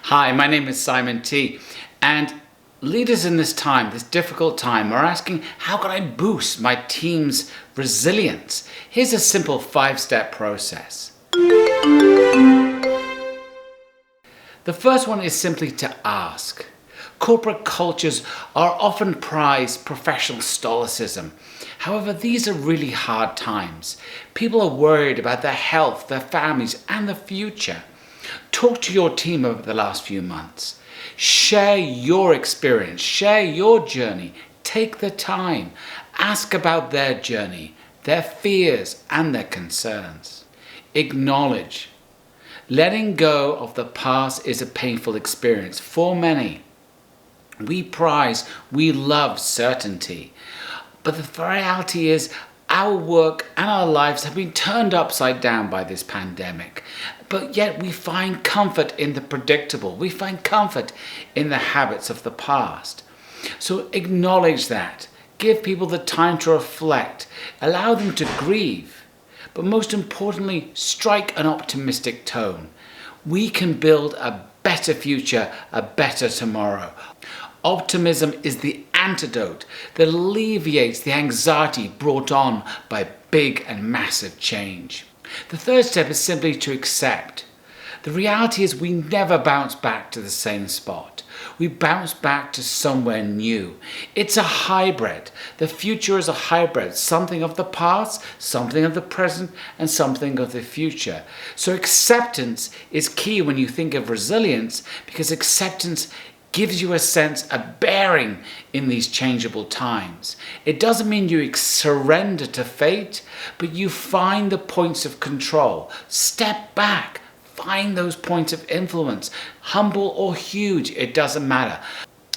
Hi, my name is Simon T. And leaders in this time, this difficult time, are asking, how can I boost my team's resilience? Here's a simple 5-step process. The first one is simply to ask. Corporate cultures are often prize professional stoicism. However, these are really hard times. People are worried about their health, their families, and the future. Talk to your team over the last few months. Share your experience, share your journey. Take the time. Ask about their journey, their fears, and their concerns. Acknowledge. Letting go of the past is a painful experience for many. We love certainty. But the reality is, our work and our lives have been turned upside down by this pandemic. But yet we find comfort in the predictable. We find comfort in the habits of the past. So acknowledge that. Give people the time to reflect. Allow them to grieve. But most importantly, strike an optimistic tone. We can build a better future, a better tomorrow. Optimism is the antidote that alleviates the anxiety brought on by big and massive change. The third step is simply to accept. The reality is we never bounce back to the same spot. We bounce back to somewhere new. It's a hybrid. The future is a hybrid. Something of the past, something of the present, and something of the future. So acceptance is key when you think of resilience, because acceptance gives you a sense of bearing in these changeable times. It doesn't mean you surrender to fate, but you find the points of control. Step back, find those points of influence, humble or huge, it doesn't matter.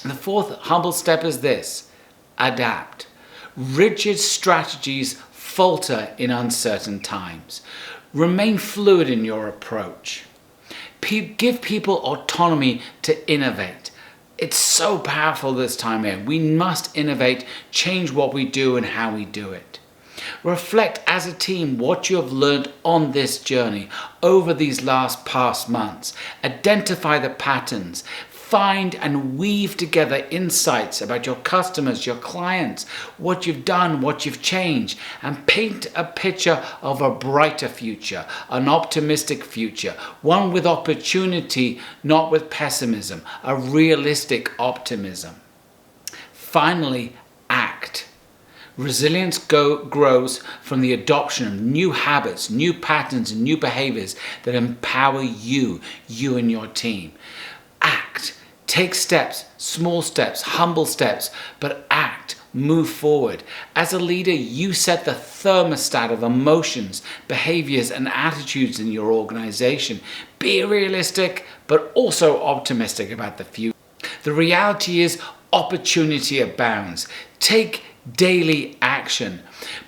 The fourth humble step is this: adapt. Rigid strategies falter in uncertain times. Remain fluid in your approach. Give people autonomy to innovate. It's so powerful this time here. We must innovate, change what we do and how we do it. Reflect as a team what you have learned on this journey over these past months. Identify the patterns. Find and weave together insights about your customers, your clients, what you've done, what you've changed, and paint a picture of a brighter future, an optimistic future, one with opportunity, not with pessimism, a realistic optimism. Finally, act. Resilience grows from the adoption of new habits, new patterns, and new behaviors that empower you and your team. Act. Take steps, small steps, humble steps, but act. Move forward. As a leader, you set the thermostat of emotions, behaviors, and attitudes in your organization. Be realistic, but also optimistic about the future. The reality is, opportunity abounds. Take daily action.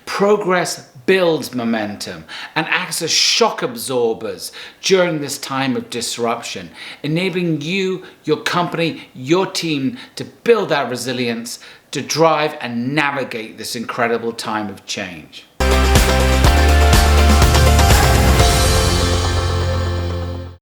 Progress builds momentum and acts as shock absorbers during this time of disruption, enabling you, your company, your team to build that resilience, to drive and navigate this incredible time of change.